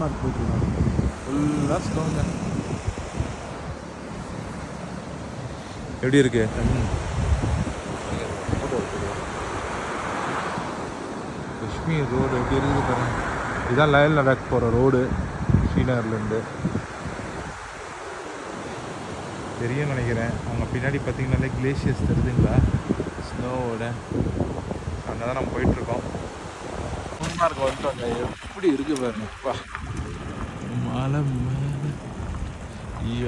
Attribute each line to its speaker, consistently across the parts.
Speaker 1: Mark போயிட்டுருக்கோம். ஃபுல்லாக ஸ்னோங்க. எப்படி இருக்கு தண்ணி? காஷ்மீர் ரோடு எப்படி இருக்குது பாருங்க. இதுதான் லே லடாக் போகிற ரோடு ஸ்ரீநகர்லேருந்து. தெரியும் நினைக்கிறேன். அவங்க பின்னாடி பார்த்தீங்கன்னாலே கிளேஷியர்ஸ் தெரியுதுங்களா, ஸ்னோவோட. அங்கே தான் நம்ம போயிட்டுருக்கோம். சோன்மார்க் வந்துட்டோங்க. எப்படி இருக்குது பாருங்கப்பா, மலை மேலே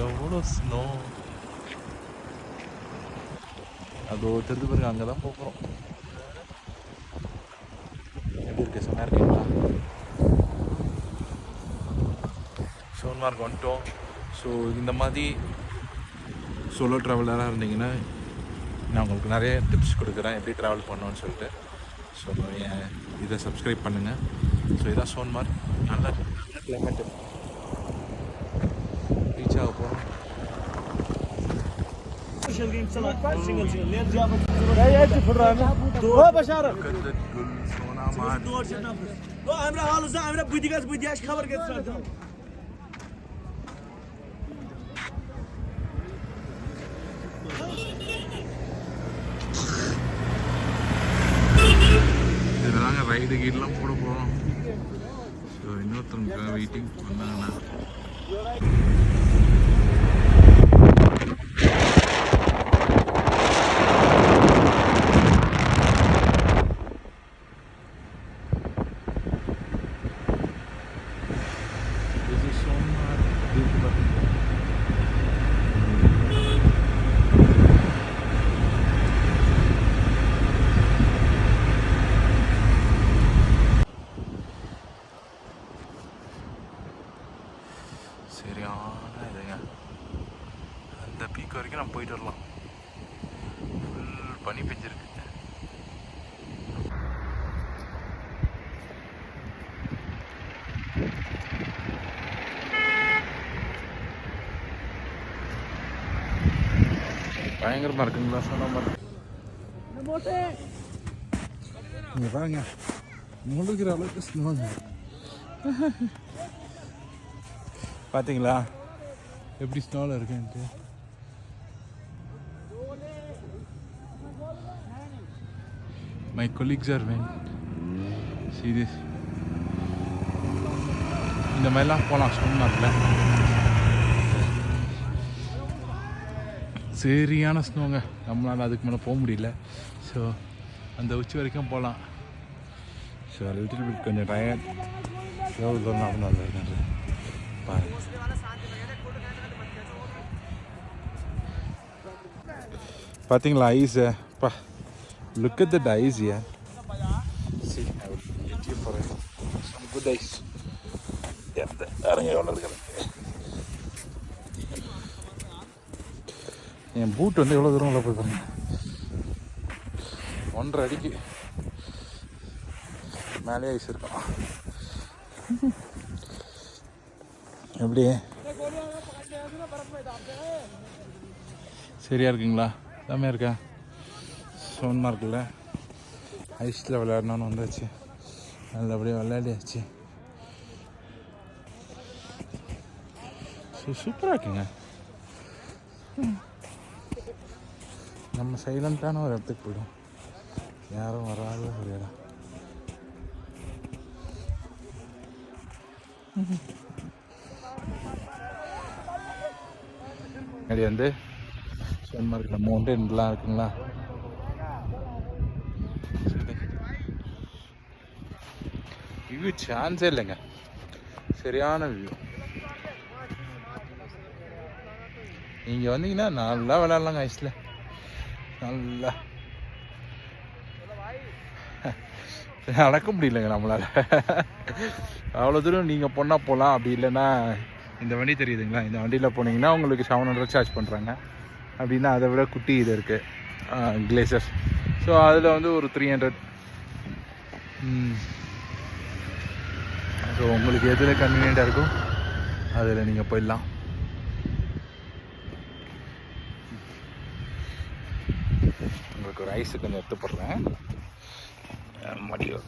Speaker 1: எவ்வளோ ஸ்னோ. அது தெரிஞ்சு பாருங்க, அங்கே தான் போகிறோம். எப்படி இருக்கு சொன்னா இருக்கீங்களா? சோன்மார்க் வந்துட்டோம். ஸோ இந்த மாதிரி சோலோ ட்ராவலராக இருந்தீங்கன்னா நான் உங்களுக்கு நிறைய டிப்ஸ் கொடுக்குறேன் எப்படி ட்ராவல் பண்ணணும்னு சொல்லிட்டு. ஸோ இதை சப்ஸ்கிரைப் பண்ணுங்கள். ஸோ இதான் சோன்மார்க். நல்ல கிளைமேட்டு. ரீச் ஆக போகிறோம். இதெல்லாம் ரைடு கீடெலாம் போட போகிறோம். ஸோ இன்னொருத்தவங்க வெயிட்டிங் பண்ணாங்கன்னா சரியான இதுங்க. அந்த பீக் வரைக்கும் நம்ம போயிட்டு வரலாம். ஃபுல் பனி பெஞ்சிருக்கு. பயங்கரமாக இருக்குங்களா சொன்ன மாதிரி. இங்கே பாருங்க, முழுகிற அளவுக்கு ஸ்னோங்க. பார்த்தீங்களா எப்படி ஸ்னோவில் இருக்குன்ட்டு. My colleagues are when serious. இந்த மாதிரிலாம் போகலாம் சோன்மார்க்கில். சரியான ஸ்னோங்க. நம்மளால் அதுக்கு மேலே போக முடியல. ஸோ அந்த உச்சி வரைக்கும் போகலாம். ஸோ லிட்டில் பிட் கொஞ்சம் டயர்ட். எவ்வளோ தூரம் நடந்து இருக்காரு பாருங்க. பார்த்தீங்களா ஐஸை? பா, look at that ice. Yeah see, I will get you for some good ice. எவ்வளோ இருக்கிறேன். என் பூட் வந்து எவ்வளோ தூரம் உள்ள போய் பாருங்க. 1.5 அடிக்கு மேலே ஐஸ் இருக்கும். எப்படி சரியா இருக்குங்களா? எல்லாமே இருக்கா? சோன்மார்க்கில் ஐஸில் விளையாடணுன்னு வந்தாச்சு. நல்லபடியாக விளையாடியாச்சு. சூப்பராக இருக்குங்க. நம்ம சைலண்ட்டான ஒரு இடத்துக்கு போயிடும். யாரும் வராத ஒரு இடம். முன்னாடி வந்து சோன்மார்க்கில் மவுண்டன்லாம் இருக்குங்களா. வியூ சான்ஸே இல்லைங்க. சரியான வியூ. நீங்கள் வந்தீங்கன்னா நல்லா விளையாடலாங்க ஐஸில். நல்லா நடக்க முடியலங்க நம்மளால். அவ்வளோ தூரம் நீங்கள் போனால் போகலாம். அப்படி இல்லைன்னா இந்த வண்டி தெரியுதுங்களா, இந்த வண்டியில் போனீங்கன்னா உங்களுக்கு 700 சார்ஜ் பண்ணுறாங்க. அப்படின்னா அதை விட குட்டி இது இருக்குது கிளேசர்ஸ். ஸோ அதில் வந்து ஒரு 300. ஸோ உங்களுக்கு எதில் கன்வீனியண்ட்டாக இருக்கோ அதில் நீங்கள் போயிடலாம். உங்களுக்கு ஒரு ஐஸு கொஞ்சம் எடுத்து போடுறேன். மடியும்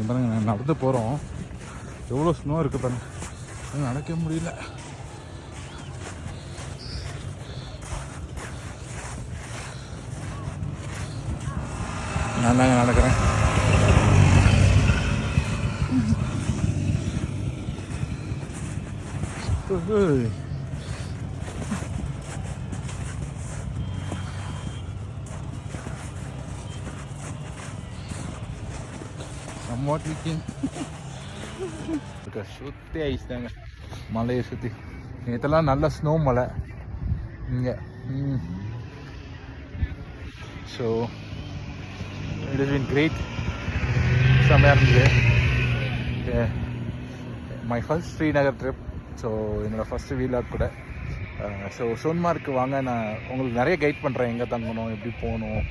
Speaker 1: பாருங்க நான் நடந்து போகிறோம், எவ்வளோ ஸ்னோ இருக்குது பாருங்க, நடக்க முடியல. நான் தாங்க நடக்கிறேன். somewhat weekend. சுற்றி ஐஸ் தாங்க, மலையை சுற்றி. நேற்றெல்லாம் நல்ல ஸ்னோ மலை இங்கே. So it is been great, செம்மையாக இருந்தது. My first Srinagar trip. So என்னோடய ஃபஸ்ட்டு வீலாக் கூட. ஸோ சோன்மார்க்கு வாங்க, நான் உங்களுக்கு நிறைய கைட் பண்ணுறேன், எங்கே தங்கணும், எப்படி போகணும்,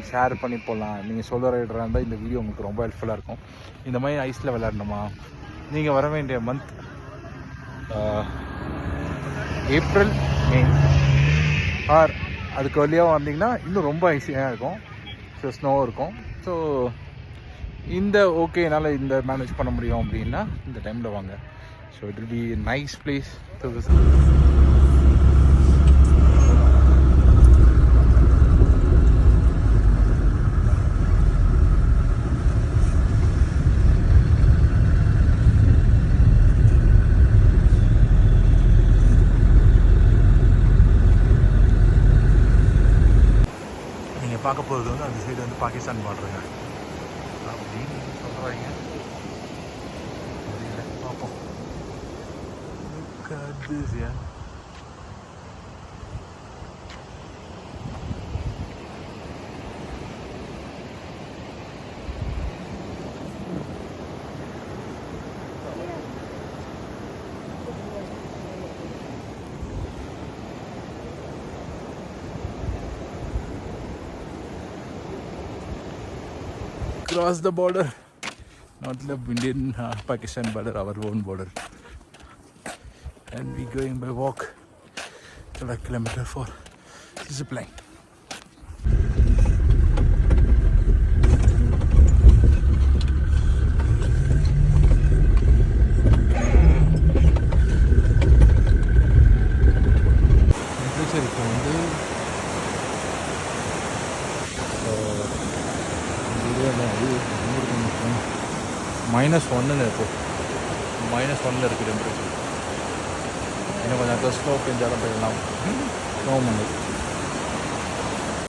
Speaker 1: ஷேர் பண்ணி போகலாம். நீங்கள் சோலோ ரைடராக இருந்தால் இந்த வீடியோ உங்களுக்கு ரொம்ப ஹெல்ப்ஃபுல்லாக இருக்கும். இந்த மாதிரி ஐஸில் விளையாடணுமா, நீங்கள் வர வேண்டிய மந்த் ஏப்ரல் மே ஆர் அதுக்கு வழியாக வந்தீங்கன்னா இன்னும் ரொம்ப ஐஸியாக இருக்கும். ஸோ ஸ்னோவும் இருக்கும். ஸோ இந்த ஓகே என்னால் இந்த மேனேஜ் பண்ண முடியும் அப்படின்னா இந்த டைமில் வாங்க. So it will be nice place to visit. பார்க்க போகிறது வந்து அந்த சைடு வந்து பாகிஸ்தான் பார்டருங்க அப்படின்னு சொல்கிறாங்க. தெரியல, பார்ப்போம். Cross the border, not the Indian Pakistan border, our own border, and we going by walk 12 kilometer for zip line. -1 இப்போ -1 இருக்குது டெம்பரேச்சர். இன்னும் கொஞ்சம் ஸ்னோ பெஞ்சாலும் போயிடலாம். ஸ்னோ மண்ணு